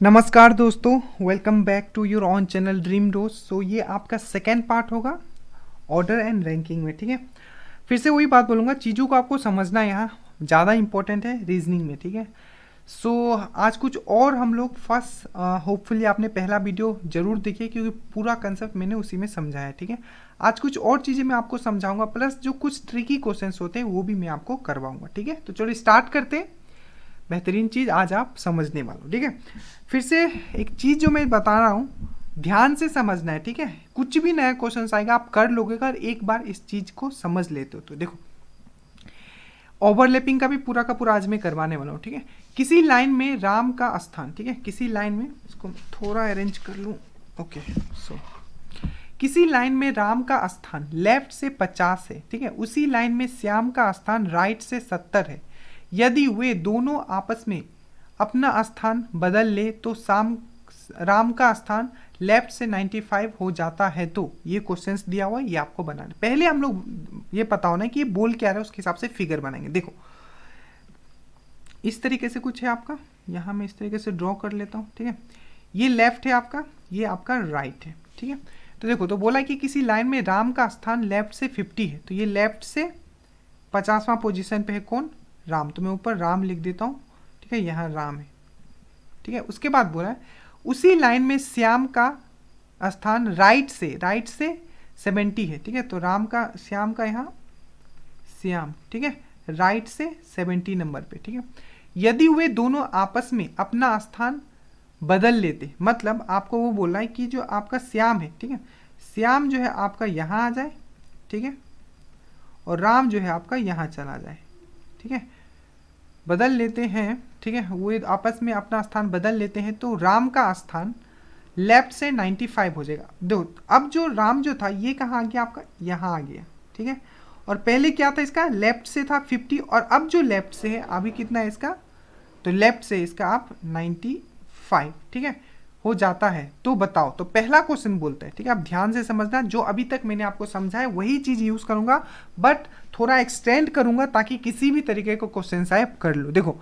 नमस्कार दोस्तों, welcome back to your own channel Dream Dose. So ये आपका सेकेंड पार्ट होगा ऑर्डर एंड रैंकिंग में। ठीक है, फिर से वही बात बोलूँगा, चीज़ों को आपको समझना यहाँ ज़्यादा इंपॉर्टेंट है रीजनिंग में। ठीक है, सो आज कुछ और हम लोग फर्स्ट होपफुली आपने पहला वीडियो जरूर देखिए क्योंकि पूरा कंसेप्ट मैंने उसी में समझाया है। ठीक है, आज कुछ और चीज़ें मैं आपको समझाऊंगा, प्लस जो कुछ ट्रिकी क्वेश्चंस होते हैं वो भी मैं आपको करवाऊंगा। ठीक है, तो चलो स्टार्ट करते हैं। बेहतरीन चीज़ आज आप समझने वाले हो। ठीक है, फिर से एक चीज़ जो मैं बता रहा हूँ ध्यान से समझना है। ठीक है, कुछ भी नया क्वेश्चन आएगा आप कर लोगे अगर एक बार इस चीज़ को समझ लेते हो तो। देखो, ओवरलैपिंग का भी पूरा का पूरा आज मैं करवाने वाला हूँ। ठीक है, किसी लाइन में राम का स्थान, ठीक है, किसी लाइन में, इसको थोड़ा अरेंज कर लूँ। ओके, सो किसी लाइन में राम का स्थान लेफ्ट से 50 है। ठीक है, उसी लाइन में श्याम का स्थान राइट से 70 है। यदि वे दोनों आपस में अपना स्थान बदल ले तो राम का स्थान लेफ्ट से 95 हो जाता है। तो ये क्वेश्चंस दिया हुआ है, ये आपको बनाना। पहले हम लोग ये पता होना है कि ये बोल क्या रहा है, उसके हिसाब से फिगर बनाएंगे। देखो, इस तरीके से कुछ है आपका, यहाँ मैं इस तरीके से ड्रॉ कर लेता हूँ। ठीक है, ये लेफ्ट है आपका, ये आपका राइट है। ठीक है, तो देखो, तो बोला कि किसी लाइन में राम का स्थान लेफ्ट से 50 है, तो ये लेफ्ट से 50वां पोजीशन पे है कौन? राम। तो मैं ऊपर राम लिख देता हूँ। ठीक है, यहाँ राम है। ठीक है, उसके बाद बोला है उसी लाइन में श्याम का स्थान राइट से 70 है। ठीक है, तो श्याम का यहाँ श्याम, ठीक है, राइट से 70 नंबर पे। ठीक है, यदि वे दोनों आपस में अपना स्थान बदल लेते, मतलब आपको वो बोलना है कि जो आपका श्याम है, ठीक है, श्याम जो है आपका यहाँ आ जाए, ठीक है, और राम जो है आपका यहाँ चला जाए। ठीक है, बदल लेते हैं। ठीक है, वो आपस में अपना स्थान बदल लेते हैं तो राम का स्थान लेफ्ट से 95 हो जाएगा। दो, अब जो राम जो था ये कहाँ आ गया आपका? यहाँ आ गया। ठीक है, और पहले क्या था इसका? लेफ्ट से था 50, और अब जो लेफ्ट से है अभी कितना है इसका? तो लेफ्ट से इसका आप 95, ठीक है, हो जाता है। तो बताओ, तो पहला क्वेश्चन बोलता है। ठीक है, आप ध्यान से समझना, जो अभी तक मैंने आपको समझाया वही चीज यूज करूंगा, बट थोड़ा एक्सटेंड करूंगा ताकि किसी भी तरीके को क्वेश्चन आए कर लो। देखो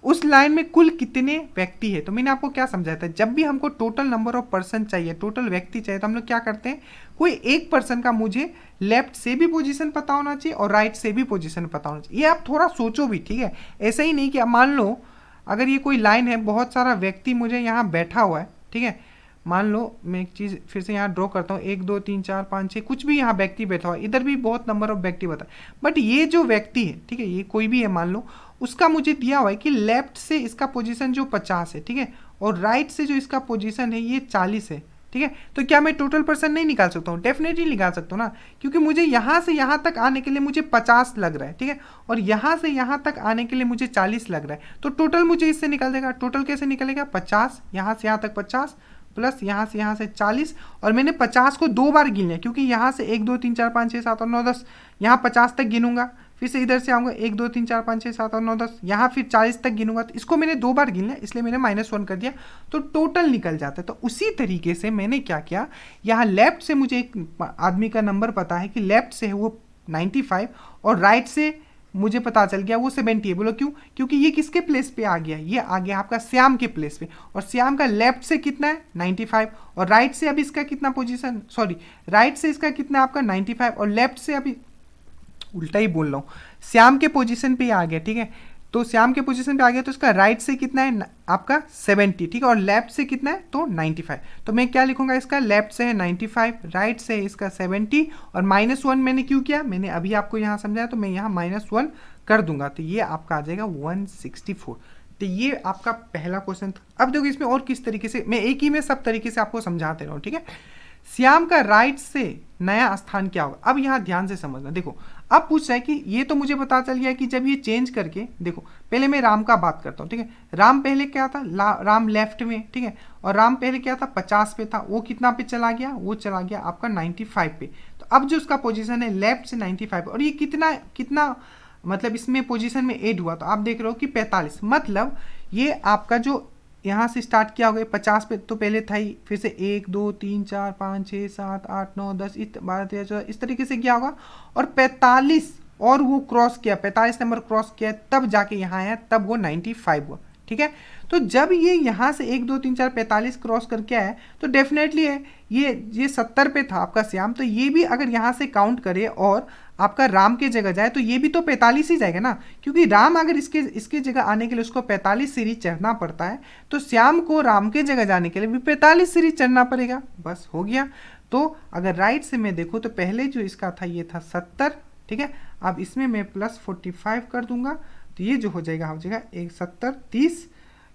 उस लाइन में कुल कितने व्यक्ति है? तो मैंने आपको क्या समझाया था, जब भी हमको टोटल नंबर ऑफ पर्सन चाहिए, टोटल व्यक्ति चाहिए, तो हम लोग क्या करते हैं, कोई एक पर्सन का मुझे लेफ्ट से भी पोजीशन पता होना चाहिए और राइट से भी पोजीशन पता होना चाहिए। ये आप थोड़ा सोचो भी। ठीक है, ऐसा ही नहीं कि मान लो अगर ये कोई लाइन है, बहुत सारा व्यक्ति मुझे यहाँ बैठा हुआ है। ठीक है, मान लो मैं एक चीज़ फिर से यहाँ ड्रॉ करता हूँ, 1 2 3 4 5 6, कुछ भी यहाँ व्यक्ति बैठा हुआ है, इधर भी बहुत नंबर ऑफ व्यक्ति बता है, बट ये जो व्यक्ति है, ठीक है, ये कोई भी है मान लो, उसका मुझे दिया हुआ है कि लेफ्ट से इसका पोजीशन जो 50 है, ठीक है, और राइट से जो इसका पोजीशन है ये 40 है। ठीक है, तो क्या मैं टोटल पर्सन नहीं निकाल सकता हूँ? डेफिनेटली निकाल सकता हूँ ना, क्योंकि मुझे यहाँ से यहाँ तक आने के लिए मुझे 50 लग रहा है। ठीक है, और यहाँ से यहाँ तक आने के लिए मुझे 40 लग रहा है, तो टोटल मुझे इससे निकल देगा। टोटल कैसे निकलेगा? 50 यहाँ से यहाँ तक 50 प्लस यहाँ से 40, और मैंने 50 को 2 बार गिन लिया क्योंकि यहाँ से 1 2 3 4 5 6 7 और 9 10, यहाँ 50 तक गिनूंगा, फिर से इधर से आऊँगा 1 2 3 4 5 6 7 और 9 10, यहाँ फिर 40 तक गिनूंगा, तो इसको मैंने 2 बार गिन लिया, इसलिए मैंने -1 कर दिया, तो टोटल निकल जाता है। तो उसी तरीके से मैंने क्या किया, यहाँ लेफ्ट से मुझे एक आदमी का नंबर पता है कि लेफ्ट से है वो 95, और राइट से मुझे पता चल गया वो 70 है। बोलो क्यों? क्योंकि ये किसके प्लेस पे आ गया? ये आ गया आपका श्याम के प्लेस पे, और श्याम का लेफ्ट से कितना है? 95, और राइट से अभी इसका कितना पोजीशन, सॉरी, राइट से इसका कितना आपका 95, और लेफ्ट से अभी उल्टा ही बोल रहा हूँ, श्याम के पोजीशन पे आ गया। ठीक है, तो श्याम के पोजीशन पे आ गया, तो इसका राइट से कितना है आपका 70, ठीक है, और लेफ्ट से कितना है? तो 95। तो मैं क्या लिखूंगा, इसका लेफ्ट से है 95, राइट से है इसका 70, और -1 मैंने क्यों किया? मैंने अभी आपको यहाँ समझाया, तो मैं यहाँ -1 कर दूंगा, तो ये आपका आ जाएगा 164। तो ये आपका पहला क्वेश्चन था। अब देखो इसमें और किस तरीके से, मैं एक ही में सब तरीके से आपको समझाते रहा हूँ। ठीक है, श्याम का राइट से नया स्थान क्या होगा? अब यहाँ ध्यान से समझना। देखो, अब पूछ रहा है कि ये तो मुझे पता चल गया कि जब ये चेंज करके, देखो पहले मैं राम का बात करता हूँ। ठीक है, राम पहले क्या था? राम लेफ्ट में, ठीक है, और राम पहले क्या था? 50 पे था, वो कितना पे चला गया? वो चला गया आपका 95 पे। तो अब जो उसका पोजीशन है लेफ्ट से 95, और ये कितना कितना मतलब इसमें पोजीशन में ऐड हुआ, तो आप देख रहे हो कि 45, मतलब ये आपका जो यहाँ से स्टार्ट किया हो गया 50 पे, तो पहले था ही, फिर से 1 2 3 4 5 6 7 8 9 10 12 13 14 इस तरीके से किया होगा, और 45 और वो क्रॉस किया, 45 नंबर क्रॉस किया, तब जाके यहाँ आया, तब वो 95 हुआ। ठीक है। तो जब ये यहाँ से 1 2 3 4 45 क्रॉस करके आया तो डेफिनेटली है ये 70 पे था आपका श्याम, तो ये भी अगर यहाँ से काउंट करे और आपका राम के जगह जाए तो ये भी तो 45 ही जाएगा ना, क्योंकि राम अगर इसके जगह आने के लिए उसको 45 सीढ़ी चढ़ना पड़ता है, तो श्याम को राम के जगह जाने के लिए भी 45 सीढ़ी चढ़ना पड़ेगा। बस हो गया। तो अगर राइट से मैं देखूँ तो पहले जो इसका था ये था 70, ठीक है। अब इसमें मैं प्लस 45 कर दूंगा तो ये जो हो जाएगा 70 30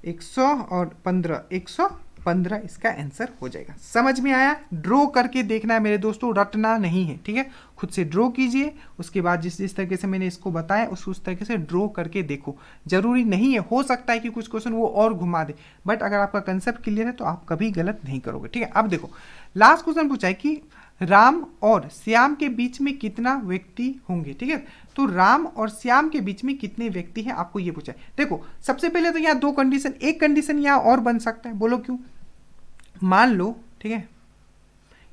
100 और 15 115 इसका आंसर हो जाएगा। समझ में आया? ड्रॉ करके देखना है मेरे दोस्तों, रटना नहीं है, ठीक है। खुद से ड्रॉ कीजिए, उसके बाद जिस तरीके से मैंने इसको बताया उस तरीके से ड्रॉ करके देखो। जरूरी नहीं है, हो सकता है कि कुछ क्वेश्चन वो और घुमा दे, बट अगर आपका कंसेप्ट क्लियर है तो आप कभी गलत नहीं करोगे, ठीक है। अब देखो लास्ट क्वेश्चन पूछा है कि राम और श्याम के बीच में कितना व्यक्ति होंगे, ठीक है। तो राम और श्याम के बीच में कितने व्यक्ति हैं आपको ये पूछा है। देखो सबसे पहले तो यहाँ 2 कंडीशन, एक कंडीशन यहाँ और बन सकता है, बोलो क्यों। मान लो, ठीक है,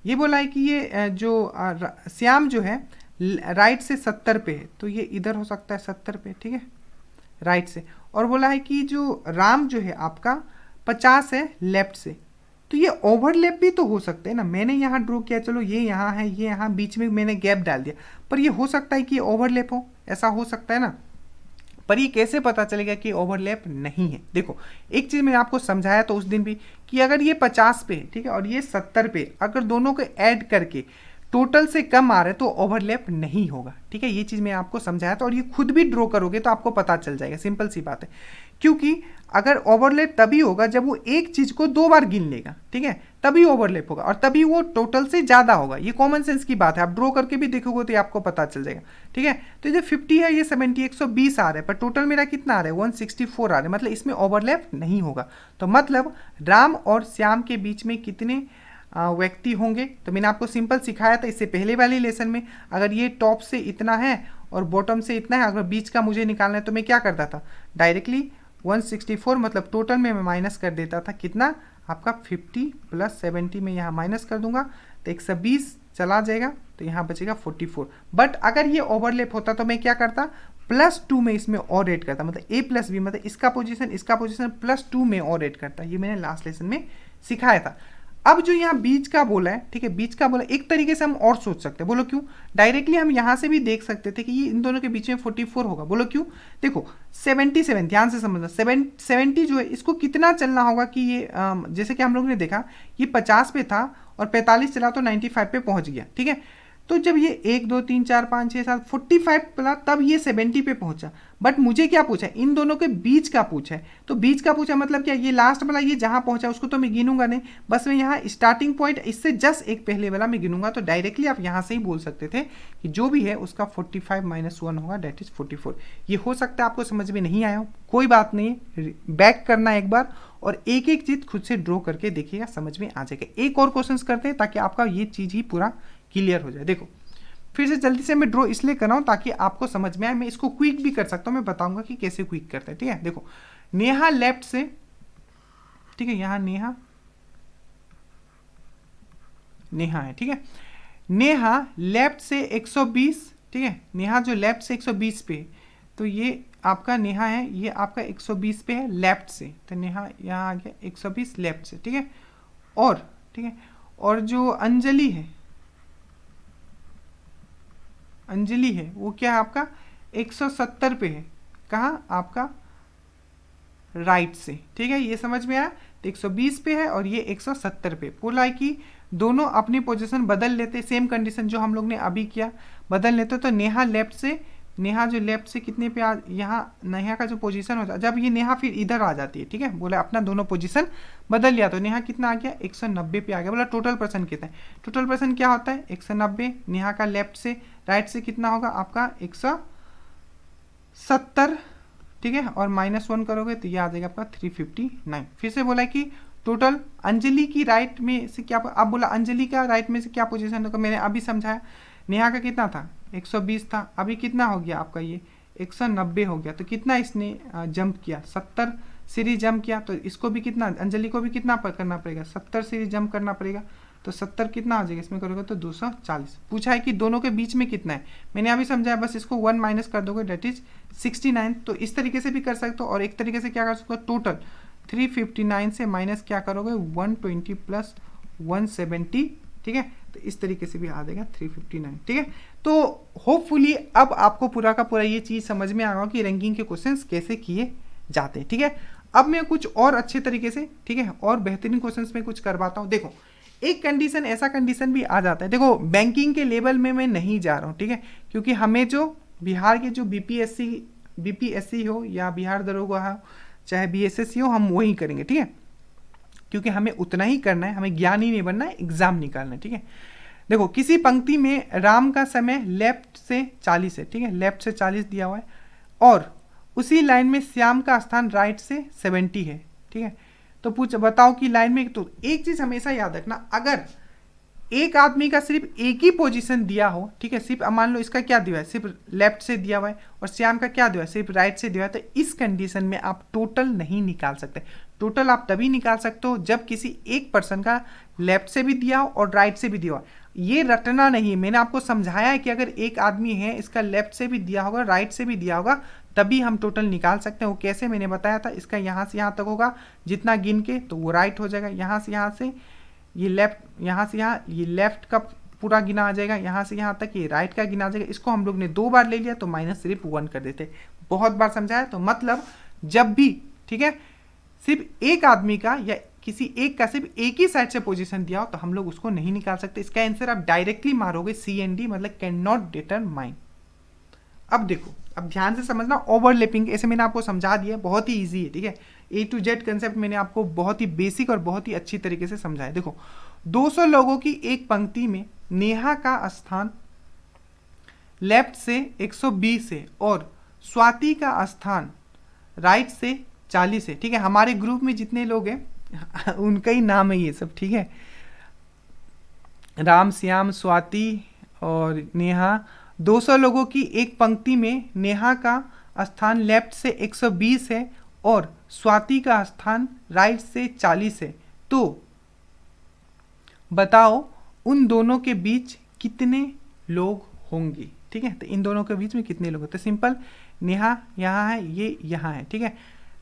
ये बोला है कि ये जो श्याम जो है राइट से 70 पे है, तो ये इधर हो सकता है 70 पे, ठीक है, राइट से। और बोला है कि जो राम जो है आपका 50 है लेफ्ट से, तो ये ओवरलैप भी तो हो सकते हैं ना। मैंने यहाँ ड्रॉ किया, चलो ये यहाँ है, ये यहाँ, बीच में मैंने गैप डाल दिया, पर ये हो सकता है कि ये ओवरलैप हो, ऐसा हो सकता है ना। पर ये कैसे पता चलेगा कि ओवरलैप नहीं है। देखो एक चीज़ मैंने आपको समझाया तो उस दिन भी कि अगर ये 50 पे है, ठीक है, और ये 70 पे, अगर दोनों को ऐड करके टोटल से कम आ रहा है तो ओवरलैप नहीं होगा, ठीक है। ये चीज़ मैं आपको समझाया था और ये खुद भी ड्रॉ करोगे तो आपको पता चल जाएगा, सिंपल सी बात है। क्योंकि अगर ओवरलैप तभी होगा जब वो एक चीज़ को 2 बार गिन लेगा, ठीक है, तभी ओवरलैप होगा और तभी वो टोटल से ज़्यादा होगा। ये कॉमन सेंस की बात है, आप ड्रॉ करके भी देखोगे तो ये आपको पता चल जाएगा, ठीक है। तो ये 50 है, ये 70 120 आ रहा है, पर टोटल मेरा कितना आ रहा है 164 आ रहा है, मतलब इसमें ओवरलैप नहीं होगा। तो मतलब राम और श्याम के बीच में कितने व्यक्ति होंगे, तो मैंने आपको सिंपल सिखाया था इससे पहले वाली लेसन में। अगर ये टॉप से इतना है और बॉटम से इतना है, अगर बीच का मुझे निकालना है तो मैं क्या करता था, डायरेक्टली 164 मतलब टोटल में मैं माइनस कर देता था कितना आपका 50 प्लस 70 में यहाँ माइनस कर दूंगा तो 120 चला जाएगा, तो यहाँ बचेगा 44। बट अगर ये ओवरलैप होता तो मैं क्या करता, +2 में इसमें और ऐड करता, मतलब a प्लस बी, मतलब इसका पोजीशन +2 में और ऐड करता। ये मैंने लास्ट लेसन में सिखाया था। अब जो यहाँ बीच का बोला है, ठीक है, बीच का बोला एक तरीके से हम और सोच सकते हैं, बोलो क्यों। डायरेक्टली हम यहाँ से भी देख सकते थे कि ये इन दोनों के बीच में 44 होगा, बोलो क्यों। देखो 77, ध्यान से समझना, 70 जो है इसको कितना चलना होगा कि ये जैसे कि हम लोग ने देखा ये 50 पे था और 45 चला तो 95 पे पहुँच गया, ठीक है। तो जब ये 1 2 3 4 5 6 7 45 पड़ा तब ये 70 पे पहुंचा। बट मुझे क्या पूछा है, इन दोनों के बीच का पूछा है, तो बीच का पूछा मतलब क्या, ये लास्ट वाला ये जहां पहुंचा उसको तो मैं गिनूंगा नहीं, बस मैं यहाँ स्टार्टिंग पॉइंट इससे जस्ट एक पहले वाला मैं गिनूंगा। तो डायरेक्टली आप यहाँ से ही बोल सकते थे कि जो भी है उसका 45 - 1 होगा, डेट इज 44। ये हो सकता है आपको समझ में नहीं आया हो, कोई बात नहीं, बैक करना एक बार और एक एक चीज खुद से ड्रॉ करके देखिएगा, समझ में आ जाएगा। एक और क्वेश्चन करते हैं ताकि आपका ये चीज ही पूरा क्लियर हो जाए। देखो फिर से जल्दी से मैं ड्रॉ इसलिए कर रहा हूं ताकि आपको समझ में आए। मैं इसको क्विक भी कर सकता हूं, मैं बताऊंगा कि कैसे क्विक करते हैं, ठीक है। देखो नेहा लेफ्ट से, ठीक है, यहां नेहा है, ठीक है, नेहा लेफ्ट से 120, ठीक है, नेहा जो लेफ्ट से 120 पे, तो ये आपका नेहा है, ये आपका 120 पे है लेफ्ट से, तो नेहा यहाँ आ गया 120 लेफ्ट से, ठीक है। और ठीक है, और जो अंजलि है वो क्या है आपका 170 पे है, कहाँ आपका राइट से, ठीक है, ये समझ में आया। तो 120 पे है और ये 170 पे। बोला है कि दोनों अपनी पोजीशन बदल लेते, सेम कंडीशन जो हम लोग ने अभी किया बदल लेते, तो नेहा जो लेफ्ट से कितने पे यहाँ नेहा का जो पोजीशन होता है, जब ये नेहा फिर इधर आ जाती है, ठीक है, बोला अपना दोनों पोजीशन बदल लिया तो नेहा कितना आ गया 190 पे आ गया। बोला टोटल पर्सन कितना है, टोटल पर्सन क्या होता है 190, नेहा का लेफ्ट से राइट से कितना होगा आपका 170, ठीक है, और -1 करोगे तो ये आ जाएगा आपका 359। फिर से बोला कि टोटल अंजलि की राइट में से क्या, अब बोला अंजलि का राइट में से क्या पोजीशन होगा, मैंने अभी समझाया। नेहा का कितना था 120 था, अभी कितना हो गया आपका ये 190 हो गया, तो कितना इसने जंप किया 70 सीरीज जंप किया, तो इसको भी कितना, अंजलि को भी कितना करना पड़ेगा 70 सीरीज जंप करना पड़ेगा, तो 70 कितना आ जाएगा इसमें करोगे तो 240। पूछा है कि दोनों के बीच में कितना है, मैंने अभी समझाया, बस इसको 1 माइनस कर दोगे डेट इज 69, तो इस तरीके से भी कर सकते हो। और एक तरीके से क्या कर सकते हो, टोटल 359 से माइनस क्या करोगे 120 प्लस 170, ठीक है, तो इस तरीके से भी आ जाएगा 359, ठीक है। तो होपफुली अब आपको पूरा का पूरा ये चीज़ समझ में आ गया कि रैंकिंग के क्वेश्चंस कैसे किए जाते हैं, ठीक है। अब मैं कुछ और अच्छे तरीके से, ठीक है, और बेहतरीन क्वेश्चंस में कुछ करवाता हूँ। देखो एक कंडीशन, ऐसा कंडीशन भी आ जाता है, देखो बैंकिंग के लेवल में मैं नहीं जा रहा हूँ, ठीक है, क्योंकि हमें जो बिहार के जो बीपीएससी हो या बिहार दरोगा हो चाहे बीएसएससी हो, हम वही करेंगे, ठीक है, क्योंकि हमें उतना ही करना है, हमें ज्ञानी नहीं बनना है, एग्जाम निकालना है, ठीक है। देखो किसी पंक्ति में राम का समय लेफ्ट से 40 है, ठीक है, लेफ्ट से 40 दिया हुआ है, और उसी लाइन में श्याम का स्थान राइट से 70 है, ठीक है। तो बताओ कि लाइन में, तो एक चीज हमेशा याद रखना, अगर एक आदमी का सिर्फ एक ही पोजीशन दिया हो, ठीक है, सिर्फ मान लो इसका क्या दिया है, सिर्फ लेफ्ट से दिया हुआ है, और श्याम का क्या दिया है, सिर्फ राइट से दिया है, तो इस कंडीशन में आप टोटल नहीं निकाल सकते। टोटल आप तभी निकाल सकते हो जब किसी एक पर्सन का लेफ्ट से भी दिया हो और राइट से भी दिया हो। ये रटना नहीं, मैंने आपको समझाया है कि अगर एक आदमी है, इसका लेफ्ट से भी दिया होगा, राइट से भी दिया होगा, तभी हम टोटल निकाल सकते हैं। वो कैसे, मैंने बताया था, इसका यहाँ से यहाँ तक होगा, जितना गिन के तो वो राइट हो जाएगा, यहाँ से ये लेफ्ट, यहाँ से यहाँ ये लेफ्ट का पूरा गिना आ जाएगा, यहाँ से यहाँ तक ये राइट का गिना आ जाएगा। इसको हम लोग ने 2 बार ले लिया तो माइनस सिर्फ 1 कर देते, बहुत बार समझाया। तो मतलब जब भी, ठीक है, सिर्फ एक आदमी का या किसी एक का सिर्फ एक ही साइड से पोजीशन दिया हो तो हम लोग उसको नहीं निकाल सकते। इसका आंसर आप डायरेक्टली मारोगे CND, मतलब कैन नॉट डिटरमाइन। अब देखो, अब ध्यान से समझना, ओवरलैपिंग ऐसे मैंने आपको समझा दिया, बहुत ही इजी है, ठीक है। A to Z कंसेप्ट मैंने आपको बहुत ही बेसिक और बहुत ही अच्छी तरीके से समझाया। देखो 200 लोगों की एक पंक्ति में नेहा का स्थान लेफ्ट से 120 है और स्वाति का स्थान राइट से 40 है, ठीक है। हमारे ग्रुप में जितने लोग हैं उनका ही नाम है ये सब, ठीक है, राम, श्याम, स्वाति और नेहा। 200 लोगों की एक पंक्ति में नेहा का स्थान लेफ्ट से 120 है और स्वाति का स्थान राइट से 40 है, तो बताओ उन दोनों के बीच कितने लोग होंगे, ठीक है। तो इन दोनों के बीच में कितने लोग होते, सिंपल, नेहा यहाँ है, ये यहाँ है, ठीक है,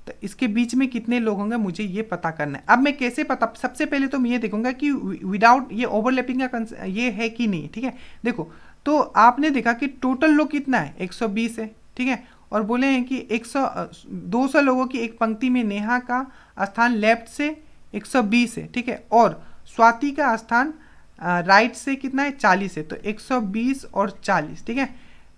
तो इसके बीच में कितने लोग होंगे मुझे ये पता करना है। अब मैं कैसे पता, सबसे पहले तो मैं ये देखूंगा कि विदाउट ये ओवरलैपिंग का ये है कि नहीं, ठीक है। देखो तो आपने देखा कि टोटल लोग कितना है, 120 है, ठीक है, और बोले हैं कि 200 लोगों की एक पंक्ति में नेहा का स्थान लेफ्ट से 120 है, ठीक है, और स्वाति का स्थान राइट से कितना है, 40 है, तो 120 और 40, ठीक है,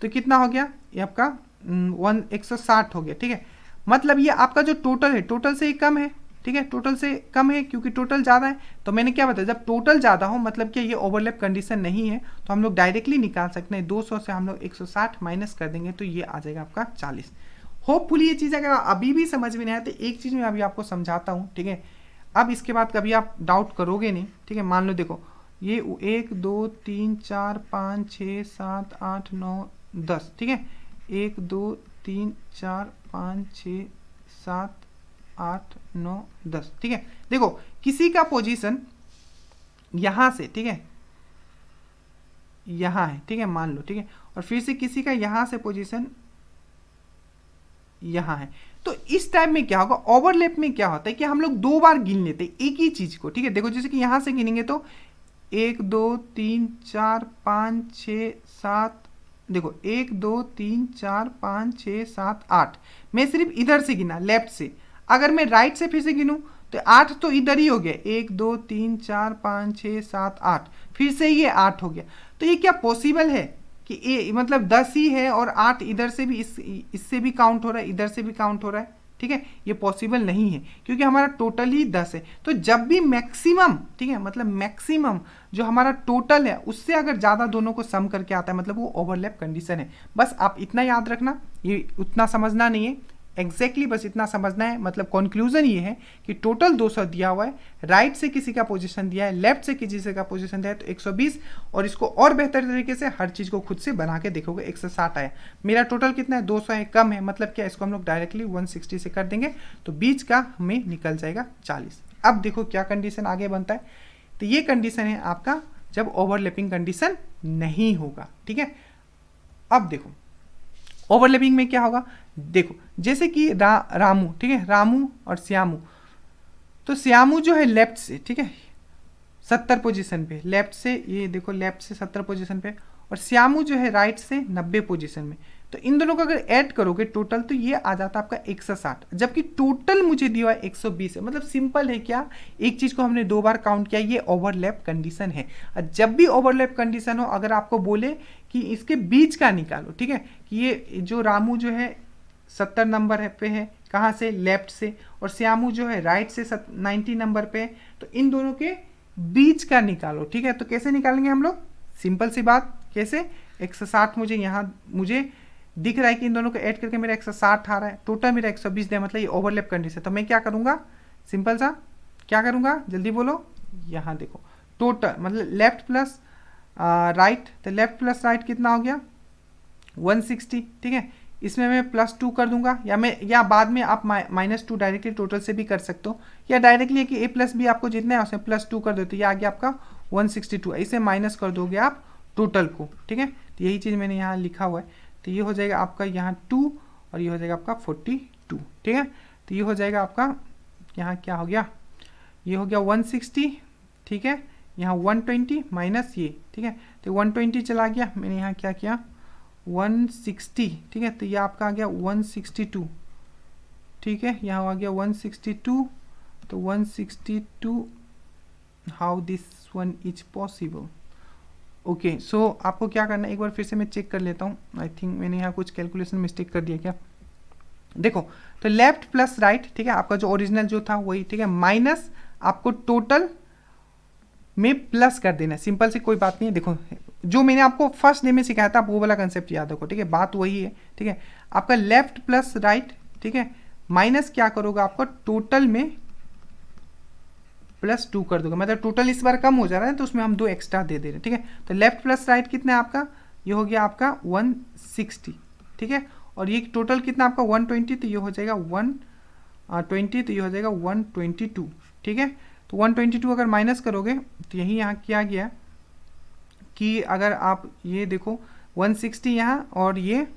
तो कितना हो गया ये आपका 160 हो गया, ठीक है। मतलब ये आपका जो टोटल है, टोटल से ही कम है, ठीक है, टोटल से कम है क्योंकि टोटल ज़्यादा है। तो मैंने क्या बताया, जब टोटल ज़्यादा हो मतलब कि ये ओवरलैप कंडीशन नहीं है, तो हम लोग डायरेक्टली निकाल सकते हैं। 200 से हम लोग 160 माइनस कर देंगे तो ये आ जाएगा आपका 40। होपफुली ये चीज़ अगर अभी भी समझ में नहीं आया तो एक चीज़ मैं अभी आपको समझाता हूँ, ठीक है। अब इसके बाद कभी आप डाउट करोगे नहीं, ठीक है। मान लो देखो ये 1 2 3 4 5 6 7 8 9 10, ठीक है, 1 2 3 4 5 6 7 8 9 10, ठीक है। देखो किसी का पोजीशन यहां से, ठीक है, यहां है, ठीक है, मान लो, ठीक है, और फिर से किसी का यहां से पोजीशन यहां है। तो इस टाइप में क्या होगा, ओवरलैप में क्या होता है कि हम लोग 2 बार गिन लेते हैं एक ही चीज को, ठीक है। देखो जैसे कि यहां से गिनेंगे तो 1 2 3 4 5 6 7, देखो 1 2 3 4 5 6 7 8, मैं सिर्फ इधर से गिना लेफ्ट से। अगर मैं राइट से फिर से गिनूं तो 8 तो इधर ही हो गया, 1 2 3 4 5 6 7 8, फिर से ये 8 हो गया। तो ये क्या पॉसिबल है कि ये मतलब 10 ही है और 8 इधर से भी इससे भी काउंट हो रहा है, इधर से भी काउंट हो रहा है, ठीक है। ये पॉसिबल नहीं है क्योंकि हमारा टोटल ही 10 है। तो जब भी मैक्सिमम, ठीक है, मतलब मैक्सिमम जो हमारा टोटल है उससे अगर ज़्यादा दोनों को सम करके आता है मतलब वो ओवरलैप कंडीशन है। बस आप इतना याद रखना, ये उतना समझना नहीं है, एग्जैक्टली बस इतना समझना है। मतलब कंक्लूजन ये है कि टोटल 200 दिया हुआ है, राइट से किसी का पोजीशन दिया है, लेफ्ट से किसी का पोजीशन दिया है तो 120, और इसको और बेहतर तरीके से हर चीज़ को खुद से बना के देखोगे 160 आया। मेरा टोटल कितना है, 200 है, कम है, मतलब क्या, इसको हम लोग डायरेक्टली 160 से कर देंगे तो बीच का हमें निकल जाएगा 40। अब देखो क्या कंडीशन आगे बनता है, तो ये कंडीशन है आपका जब ओवरलैपिंग कंडीशन नहीं होगा, ठीक है। अब देखो ओवरलैपिंग में क्या होगा, देखो जैसे कि रामू, ठीक है, रामू और श्यामू, तो श्यामू जो है लेफ्ट से, ठीक है, 70 पोजीशन पे, लेफ्ट से, ये देखो लेफ्ट से 70 पोजीशन पे, और श्यामू जो है राइट से 90 पोजीशन में। तो इन दोनों को अगर ऐड करोगे टोटल तो ये आ जाता है आपका 160, जबकि टोटल मुझे दिया है 120 है। मतलब सिंपल है, क्या एक चीज को हमने 2 बार काउंट किया, ये ओवरलैप कंडीशन है। और जब भी ओवरलैप कंडीशन हो, अगर आपको बोले कि इसके बीच का निकालो, ठीक है, कि ये जो रामू जो है 70 नंबर पे है, कहाँ से, लेफ्ट से, और श्यामू जो है राइट से 90 नंबर पे है, तो इन दोनों के बीच का निकालो, ठीक है। तो कैसे निकालेंगे हम लोग, सिंपल सी बात, कैसे, 160 मुझे यहाँ मुझे दिख रहा है कि इन दोनों को ऐड करके मेरा 160 आ रहा है, टोटल मेरा 120 है, मतलब ये ओवरलैप कंडीशन। तो मैं क्या करूँगा, सिंपल सा क्या करूँगा, जल्दी बोलो, यहाँ देखो टोटल मतलब लेफ्ट प्लस राइट, तो लेफ्ट प्लस राइट कितना हो गया 160, ठीक है। इसमें मैं +2 कर दूंगा, या बाद में आप -2 डायरेक्टली टोटल से भी कर सकते हो, या डायरेक्टली कि A+B आपको जितना है उसमें +2 कर देते, ये आ गया आपका 162, इसे माइनस कर दोगे आप टोटल को, ठीक है। तो यही चीज़ मैंने यहाँ लिखा हुआ है। तो ये हो जाएगा आपका यहाँ 2 और ये हो जाएगा आपका 42, ठीक है। तो ये हो जाएगा आपका यहाँ क्या हो गया, ये हो गया 160, ठीक है, यहाँ 120 माइनस ये, ठीक है। तो 120 चला गया, मैंने यहाँ क्या किया 160, ठीक है। तो ये आपका आ गया 162, ठीक है, यहाँ आ गया 162, तो 162, how this one is possible. Okay, so आपको क्या करना है, एक बार फिर से मैं चेक कर लेता हूँ, आई थिंक मैंने यहाँ कुछ कैलकुलेशन मिस्टेक कर दिया क्या। देखो, तो लेफ्ट प्लस राइट, ठीक है, आपका जो ओरिजिनल जो था वही, ठीक है, माइनस आपको टोटल में प्लस कर देना, सिंपल सी कोई बात नहीं है। देखो जो मैंने आपको फर्स्ट डे में सिखाया था, आप वो वाला कंसेप्ट याद रखो, ठीक है, बात वही है, ठीक है। आपका लेफ्ट प्लस राइट, ठीक है, माइनस क्या करोगे, आपका टोटल में +2 कर दोगे, मतलब टोटल इस बार कम हो जा रहा है तो उसमें हम 2 एक्स्ट्रा दे रहे हैं, ठीक है। तो लेफ्ट प्लस राइट कितना है आपका, ये हो गया आपका 160, ठीक है, और ये टोटल कितना आपका 120, तो ये हो जाएगा 120, तो ये हो जाएगा 122, ठीक है। तो 122 अगर माइनस करोगे तो यही यहाँ किया गया कि अगर आप ये देखो 160 यहाँ और ये,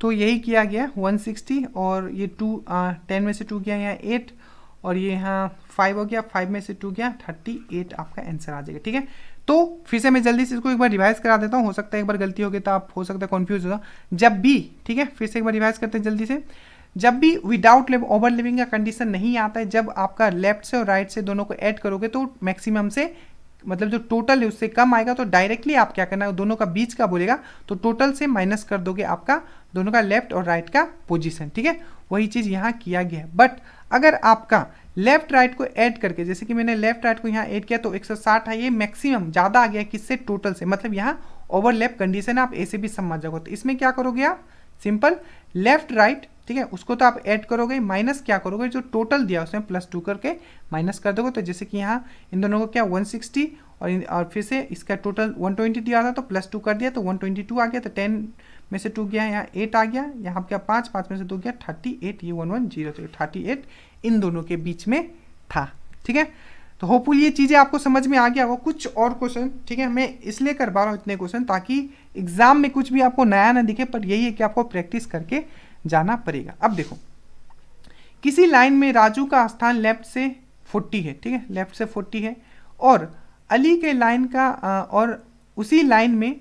तो यही किया गया 160 और ये 10 में से 2 गया यहाँ 8 और ये यहाँ 5 हो गया, 5 में से 2 गया 38, आपका आंसर आ जाएगा, ठीक है। तो फिर से मैं जल्दी से इसको एक बार रिवाइज करा देता हूँ, हो सकता है एक बार गलती हो गई तो आप हो सकता है कन्फ्यूज हो, जब भी, ठीक है, फिर से एक बार रिवाइज करते हैं जल्दी से। जब भी विदाउट ओवरलैपिंग का कंडीशन नहीं आता है, जब आपका लेफ्ट से और राइट से दोनों को ऐड करोगे तो मैक्सिमम से मतलब जो टोटल है उससे कम आएगा, तो डायरेक्टली आप क्या करना है, दोनों का बीच का बोलेगा तो टोटल से माइनस कर दोगे आपका दोनों का लेफ्ट और राइट का पोजीशन, ठीक है। वही चीज़ यहाँ किया गया है। बट अगर आपका लेफ्ट राइट को ऐड करके, जैसे कि मैंने लेफ्ट राइट को यहाँ ऐड किया तो 160 है, ये मैक्सिमम ज़्यादा आ गया किससे, टोटल से, मतलब यहाँ ओवरलैप कंडीशन है, आप ऐसे भी समझ जाओगे। तो इसमें क्या करोगे आप, सिंपल लेफ्ट राइट, ठीक है, उसको तो आप ऐड करोगे, माइनस क्या करोगे, जो टोटल दिया उसमें +2 करके माइनस कर दोगे। तो जैसे कि यहाँ इन दोनों को क्या 160 और फिर से इसका टोटल 120 दिया था तो +2 कर दिया तो 122 आ गया, तो 10 में से 2 गया, यहाँ 8 आ गया, यहाँ क्या 5 में से 2 गया 38, ये 110, तो 38 इन दोनों के बीच में था, ठीक है। तो होपफुल ये चीज़ें आपको समझ में आ गया वो कुछ और क्वेश्चन, ठीक है, मैं इसलिए करवा रहा हूँ इतने क्वेश्चन ताकि एग्जाम में कुछ भी आपको नया ना दिखे, पर यही है कि आपको प्रैक्टिस करके जाना पड़ेगा। अब देखो, किसी लाइन में राजू का स्थान लेफ्ट से 40 है, ठीक है, लेफ्ट से 40 है, और अली के लाइन का और उसी लाइन में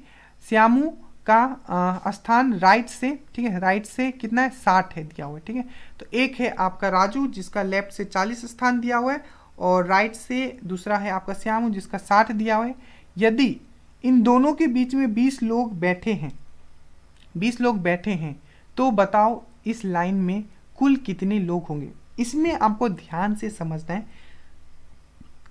श्यामू का स्थान राइट से, ठीक है, राइट से कितना है 60 है दिया हुआ है, ठीक है। तो एक है आपका राजू जिसका लेफ्ट से 40 स्थान दिया हुआ है और राइट से दूसरा है आपका श्यामू जिसका 60 दिया हुआ है। यदि इन दोनों के बीच में 20 लोग बैठे हैं, 20 लोग बैठे हैं, तो बताओ इस लाइन में कुल कितने लोग होंगे। इसमें आपको ध्यान से समझना है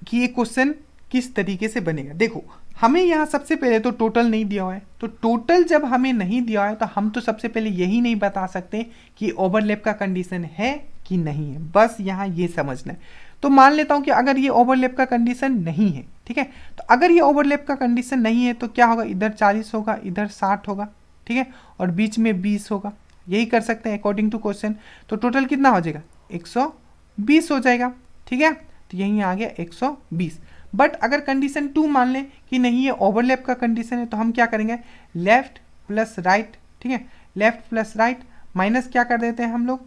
कि ये क्वेश्चन किस तरीके से बनेगा। देखो, हमें यहाँ सबसे पहले तो टोटल नहीं दिया हुआ है, तो टोटल जब हमें नहीं दिया है तो हम तो सबसे पहले यही नहीं बता सकते कि ओवरलैप का कंडीशन है कि नहीं है, बस यहाँ ये समझना है। तो मान लेता हूँ कि अगर ये ओवरलैप का कंडीशन नहीं है, ठीक है, तो अगर ये ओवरलैप का कंडीशन नहीं है तो क्या होगा, इधर 40 होगा, इधर 60 होगा, ठीक है, और बीच में 20 होगा, यही कर सकते हैं अकॉर्डिंग टू क्वेश्चन। तो टोटल कितना हो जाएगा, 120 हो जाएगा, ठीक है। तो यही आ गया 120। बट अगर कंडीशन 2 मान लें कि नहीं ये ओवरलैप का कंडीशन है, तो हम क्या करेंगे, लेफ्ट प्लस राइट, ठीक है, लेफ्ट प्लस राइट, माइनस क्या कर देते हैं हम लोग,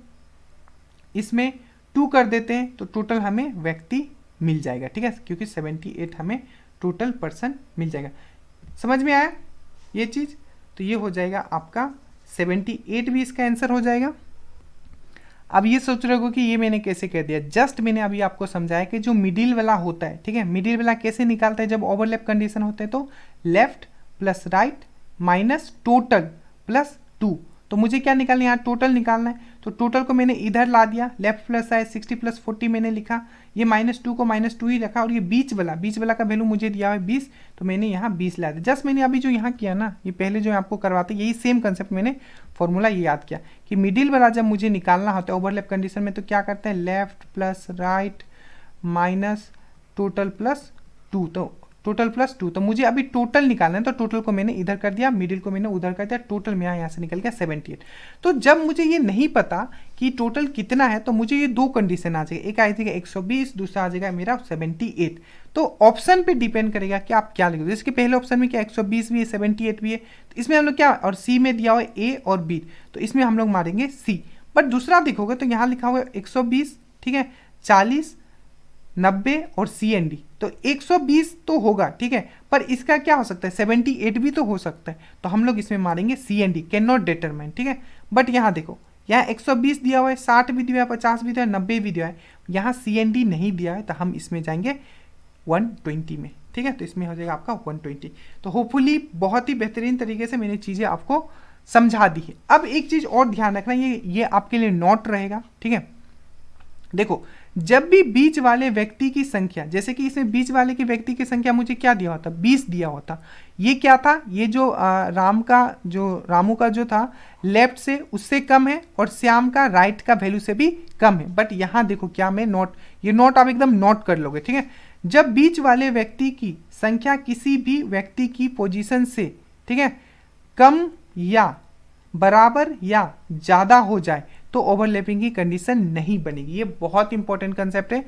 इसमें 2 कर देते हैं, तो टोटल हमें व्यक्ति मिल जाएगा, ठीक है, क्योंकि 78 हमें टोटल पर्सन मिल जाएगा। समझ में आया ये चीज़? तो ये हो जाएगा आपका 78 भी इसका आंसर हो जाएगा। अब ये सोच रहे हो कि ये मैंने कैसे कह दिया, जस्ट मैंने अभी आपको समझाया कि जो मिडिल वाला होता है, ठीक है, मिडिल वाला कैसे निकालता है जब ओवरलैप कंडीशन होते हैं, तो left plus right minus total plus 2, तो मुझे क्या निकालना है यहाँ, टोटल निकालना है, तो टोटल को मैंने इधर ला दिया, लेफ्ट प्लस है 60 प्लस 40 मैंने लिखा, ये -2 को -2 ही रखा, और ये बीच वाला का वैल्यू मुझे दिया है 20, तो मैंने यहाँ 20 ला दिया। जस्ट मैंने अभी जो यहाँ किया ना, ये पहले जो आपको करवाते यही सेम कंसेप्ट मैंने फॉर्मूला ये याद किया कि मिडिल वाला जब मुझे निकालना होता है ओवरलैप कंडीशन में, तो क्या करते हैं, left plus right minus total plus 2, तो टोटल प्लस 2, तो मुझे अभी टोटल निकालना है, तो टोटल को मैंने इधर कर दिया, मिडिल को मैंने उधर कर दिया, टोटल मेरा यहाँ से निकल गया 78। तो जब मुझे ये नहीं पता कि टोटल कितना है, तो मुझे ये 2 कंडीशन आ जाएगा, एक आ जाएगा 120, दूसरा आ जाएगा मेरा 78। तो ऑप्शन पे डिपेंड करेगा कि आप क्या लिखोगे। इसके पहले ऑप्शन में क्या 120 भी है, 78 भी है, तो इसमें हम लोग क्या, और सी में दिया हुआ है ए और बी, तो इसमें हम लोग मारेंगे सी। बट दूसरा देखोगे तो यहाँ लिखा हुआ है 120, ठीक है, 40, 90 और सी एन डी, तो 120 तो होगा, ठीक है, पर इसका क्या हो सकता है, 78 भी तो हो सकता है, तो हम लोग इसमें मारेंगे C N D, can not determine, ठीक है। बट यहाँ देखो, यहाँ 120 दिया हुआ है, 60 भी दिया है, 50 भी दिया है, 90 भी दिया है, यहाँ सी एन डी नहीं दिया है, तो हम इसमें जाएंगे 120 में, ठीक है, तो इसमें हो जाएगा आपका 120। तो होपफुली बहुत ही बेहतरीन तरीके से मैंने चीज़ें आपको समझा दी है। अब एक चीज़ और ध्यान रखना, ये आपके लिए नोट रहेगा, ठीक है। देखो, जब भी बीच वाले व्यक्ति की संख्या, जैसे कि इसमें बीच वाले की व्यक्ति की संख्या मुझे क्या दिया होता, 20 दिया होता, ये क्या था, ये जो रामू का जो था लेफ्ट से उससे कम है, और श्याम का राइट का वैल्यू से भी कम है। बट यहाँ देखो क्या मैं ये नोट आप एकदम नोट कर लोगे, ठीक है। जब बीच वाले व्यक्ति की संख्या किसी भी व्यक्ति की पोजीशन से, ठीक है, कम या बराबर या ज़्यादा हो जाए, तो ओवरलैपिंग की कंडीशन नहीं बनेगी। ये बहुत इंपॉर्टेंट कंसेप्ट है,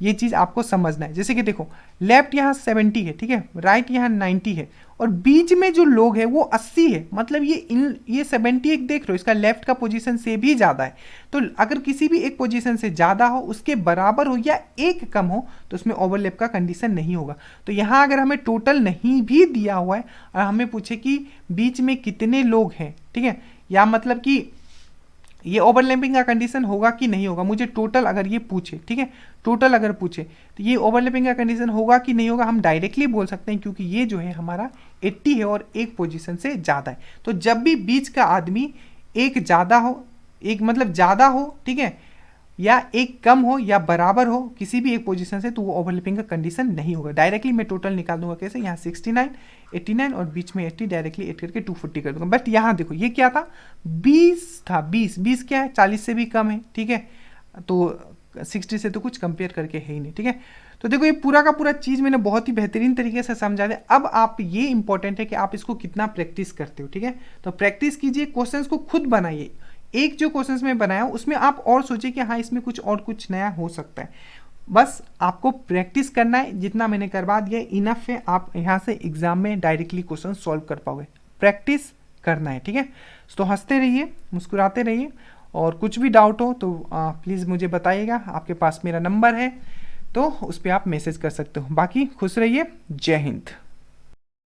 ये चीज़ आपको समझना है। जैसे कि देखो, लेफ्ट यहाँ 70 है, ठीक है, राइट यहाँ 90 है, और बीच में जो लोग हैं वो 80 है, मतलब ये 71 देख रहे हो, इसका लेफ्ट का पोजीशन से भी ज़्यादा है। तो अगर किसी भी एक पोजीशन से ज़्यादा हो, उसके बराबर हो या एक कम हो, तो उसमें ओवरलैप का कंडीशन नहीं होगा। तो यहाँ अगर हमें टोटल नहीं भी दिया हुआ है और हमें पूछे कि बीच में कितने लोग हैं, ठीक है, या मतलब कि ये ओवरलैपिंग का कंडीशन होगा कि नहीं होगा, मुझे टोटल अगर ये पूछे, ठीक है, टोटल अगर पूछे तो ये ओवरलैपिंग का कंडीशन होगा कि नहीं होगा, हम डायरेक्टली बोल सकते हैं, क्योंकि ये जो है हमारा 80 है और एक पोजीशन से ज़्यादा है। तो जब भी बीच का आदमी एक ज़्यादा हो, एक मतलब ज़्यादा हो, ठीक है, या एक कम हो या बराबर हो किसी भी एक पोजीशन से, तो वो ओवरलैपिंग का कंडीशन नहीं होगा। डायरेक्टली मैं टोटल निकाल दूंगा, कैसे, यहाँ 69, 89 और बीच में 80, डायरेक्टली 8 करके 240 कर दूंगा। बट यहाँ देखो, ये क्या था, 20 था, 20 क्या है, 40 से भी कम है, ठीक है, तो 60 से तो कुछ कंपेयर करके है ही नहीं, ठीक है। तो देखो, ये पूरा का पूरा चीज़ मैंने बहुत ही बेहतरीन तरीके से समझा दिया। अब आप, ये इंपॉर्टेंट है कि आप इसको कितना प्रैक्टिस करते हो, ठीक है। तो प्रैक्टिस कीजिए, क्वेश्चंस को खुद बनाइए। एक जो क्वेश्चंस में बनाया उसमें आप और सोचिए कि हाँ, इसमें कुछ नया हो सकता है। बस आपको प्रैक्टिस करना है, जितना मैंने करवा दिया इनफ है, आप यहाँ से एग्जाम में डायरेक्टली क्वेश्चन सॉल्व कर पाओगे। प्रैक्टिस करना है, ठीक है। तो हंसते रहिए, मुस्कुराते रहिए, और कुछ भी डाउट हो तो प्लीज़ मुझे बताइएगा। आपके पास मेरा नंबर है, तो उस पर आप मैसेज कर सकते हो। बाकी खुश रहिए, जय हिंद।